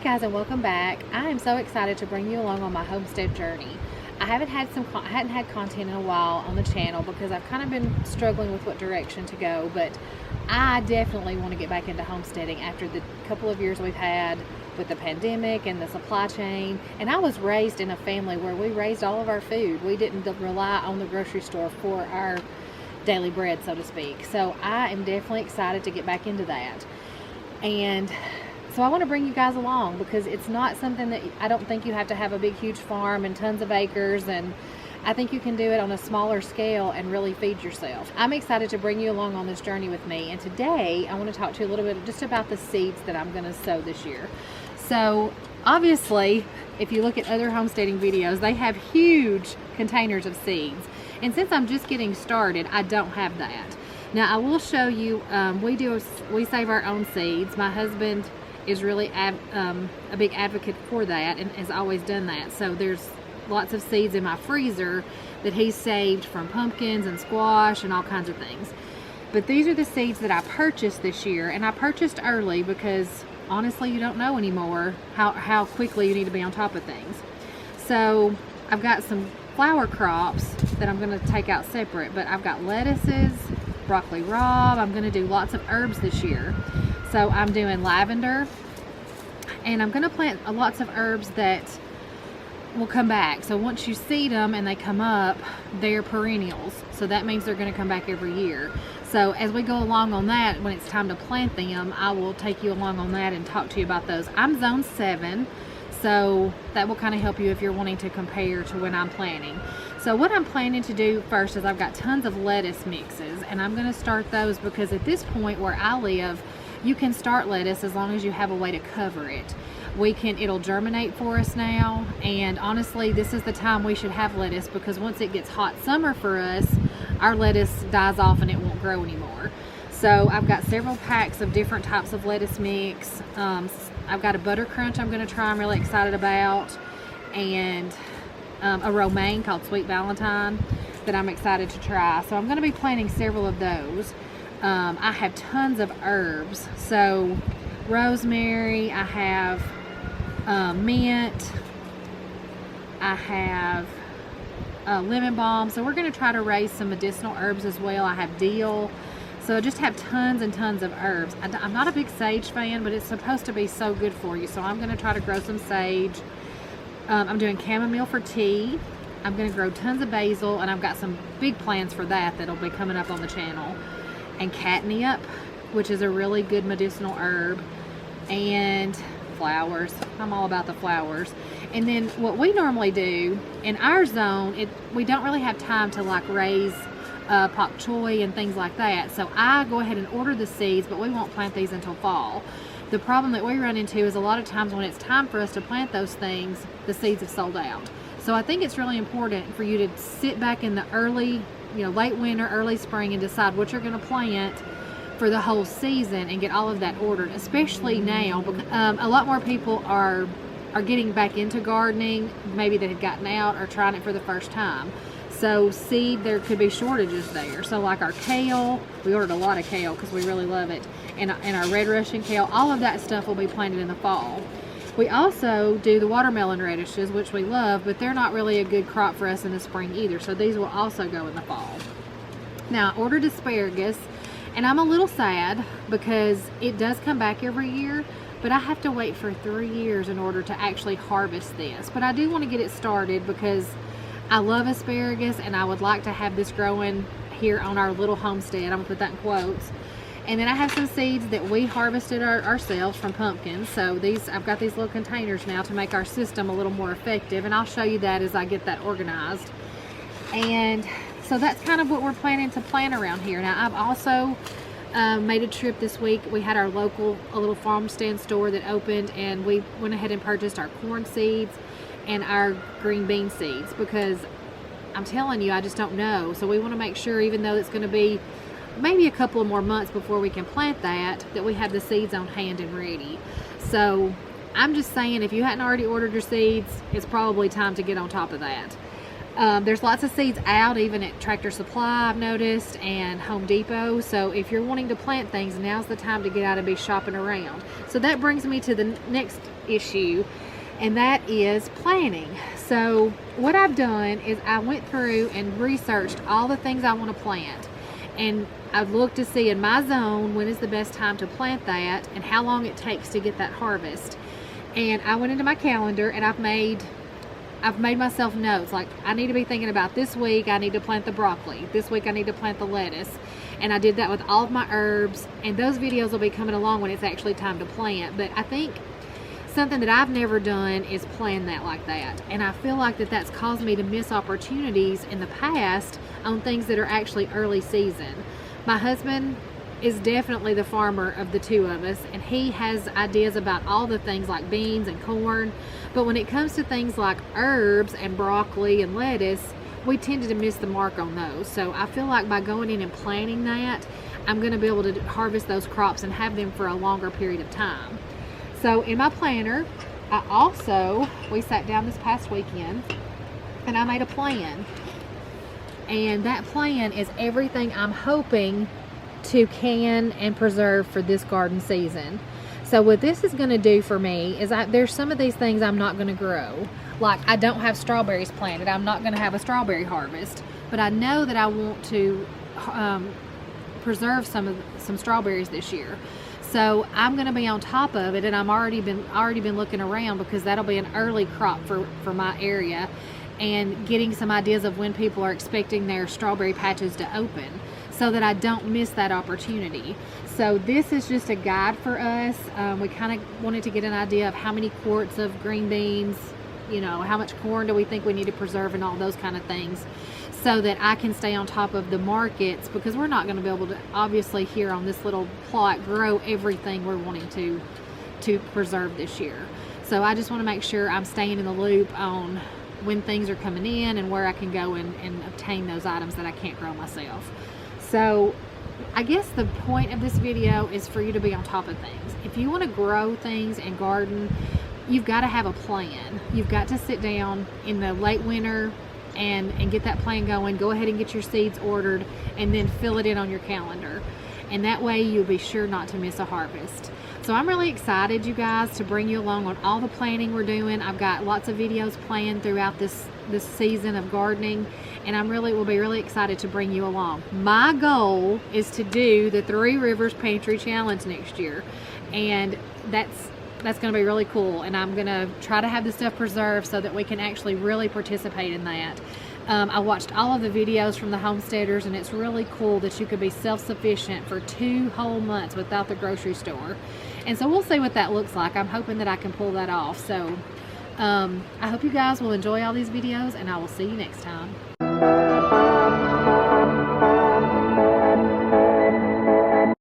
guys, and welcome back. I am so excited to bring you along on my homestead journey. I hadn't had content in a while on the channel because I've kind of been struggling with what direction to go, but I definitely want to get back into homesteading after the couple of years we've had with the pandemic and the supply chain. And I was raised in a family where we raised all of our food. We didn't rely on the grocery store for our daily bread, so to speak. So I am definitely excited to get back into that. And so I want to bring you guys along because it's not something that I don't think you have to have a big, huge farm and tons of acres, and I think you can do it on a smaller scale and really feed yourself. I'm excited to bring you along on this journey with me, and today I want to talk to you a little bit just about the seeds that I'm going to sow this year. So obviously, if you look at other homesteading videos, they have huge containers of seeds, and since I'm just getting started, I don't have that. Now I will show you, we save our own seeds. My husband is really a big advocate for that and has always done that. So there's lots of seeds in my freezer that he's saved from pumpkins and squash and all kinds of things. But these are the seeds that I purchased this year, and I purchased early because honestly you don't know anymore how quickly you need to be on top of things. So I've got some flower crops that I'm going to take out separate, but I've got lettuces, broccoli rabe. I'm going to do lots of herbs this year. So I'm doing lavender, and I'm going to plant lots of herbs that will come back. So once you seed them and they come up, they're perennials. So that means they're going to come back every year. So as we go along on that, when it's time to plant them, I will take you along on that and talk to you about those. I'm zone 7, so that will kind of help you if you're wanting to compare to when I'm planting. So what I'm planning to do first is I've got tons of lettuce mixes, and I'm going to start those because at this point where I live, you can start lettuce as long as you have a way to cover it. It'll germinate for us now, and honestly this is the time we should have lettuce because once it gets hot summer for us, our lettuce dies off and it won't grow anymore. So I've got several packs of different types of lettuce mix. I've got a butter crunch I'm going to try, I'm really excited about, and a romaine called Sweet Valentine that I'm excited to try. So I'm going to be planting several of those. I have tons of herbs, so rosemary, I have mint, I have lemon balm. So we're going to try to raise some medicinal herbs as well. I have dill. So I just have tons and tons of herbs. I'm not a big sage fan, but it's supposed to be so good for you. So I'm going to try to grow some sage. I'm doing chamomile for tea. I'm going to grow tons of basil, and I've got some big plans for that'll be coming up on the channel. And catnip, which is a really good medicinal herb, and flowers. I'm all about the flowers. And then what we normally do in our zone, we don't really have time to like raise pak choi and things like that. So I go ahead and order the seeds, but we won't plant these until fall. The problem that we run into is a lot of times when it's time for us to plant those things, the seeds have sold out. So I think it's really important for you to sit back in the early, late winter, early spring, and decide what you're going to plant for the whole season and get all of that ordered, especially now because a lot more people are getting back into gardening, maybe they had gotten out or trying it for the first time. So seed, there could be shortages there. So like our kale, we ordered a lot of kale because we really love it, and our red Russian kale, all of that stuff will be planted in the fall. We also do the watermelon radishes, which we love, but they're not really a good crop for us in the spring either. So these will also go in the fall. Now I ordered asparagus, and I'm a little sad because it does come back every year, but I have to wait for 3 years in order to actually harvest this. But I do want to get it started because I love asparagus, and I would like to have this growing here on our little homestead. I'm gonna put that in quotes. And then I have some seeds that we harvested ourselves from pumpkins. So I've got these little containers now to make our system a little more effective, and I'll show you that as I get that organized. And so that's kind of what we're planning to plant around here. Now I've also made a trip this week. We had a little farm stand store that opened, and we went ahead and purchased our corn seeds and our green bean seeds because I'm telling you, I just don't know. So we want to make sure, even though it's going to be maybe a couple of more months before we can plant that we have the seeds on hand and ready. So I'm just saying, if you hadn't already ordered your seeds, it's probably time to get on top of that. There's lots of seeds out, even at Tractor Supply, I've noticed, and Home Depot. So if you're wanting to plant things, now's the time to get out and be shopping around. So that brings me to the next issue, and that is planning. So what I've done is I went through and researched all the things I want to plant. And I've looked to see in my zone when is the best time to plant that and how long it takes to get that harvest. And I went into my calendar and I've made myself notes, like I need to be thinking about this week I need to plant the broccoli, this week I need to plant the lettuce, and I did that with all of my herbs, and those videos will be coming along when it's actually time to plant. But I think something that I've never done is plan that like that, and I feel like that's caused me to miss opportunities in the past on things that are actually early season. My husband is definitely the farmer of the two of us, and he has ideas about all the things like beans and corn, but when it comes to things like herbs and broccoli and lettuce, we tended to miss the mark on those. So I feel like by going in and planting that, I'm going to be able to harvest those crops and have them for a longer period of time. So in my planner, we sat down this past weekend and I made a plan, and that plan is everything I'm hoping to can and preserve for this garden season. So what this is going to do for me is there's some of these things I'm not going to grow. Like I don't have strawberries planted. I'm not going to have a strawberry harvest, but I know that I want to preserve some strawberries this year. So I'm going to be on top of it, and I'm already been looking around because that'll be an early crop for my area, and getting some ideas of when people are expecting their strawberry patches to open, so that I don't miss that opportunity. So this is just a guide for us. We kind of wanted to get an idea of how many quarts of green beans, how much corn do we think we need to preserve, and all those kind of things, so that I can stay on top of the markets, because we're not going to be able to, obviously here on this little plot, grow everything we're wanting to preserve this year. So I just want to make sure I'm staying in the loop on when things are coming in and where I can go and obtain those items that I can't grow myself. So I guess the point of this video is for you to be on top of things. If you want to grow things and garden, you've got to have a plan. You've got to sit down in the late winter and get that plan going. Go ahead and get your seeds ordered, and then fill it in on your calendar. And that way you'll be sure not to miss a harvest. So I'm really excited, you guys, to bring you along on all the planning we're doing. I've got lots of videos planned throughout this season of gardening, and will be really excited to bring you along. My goal is to do the Three Rivers Pantry Challenge next year, and that's going to be really cool, and I'm going to try to have the stuff preserved so that we can actually really participate in that. I watched all of the videos from the homesteaders, and it's really cool that you could be self-sufficient for 2 whole months without the grocery store. And so we'll see what that looks like. I'm hoping that I can pull that off. So I hope you guys will enjoy all these videos, and I will see you next time.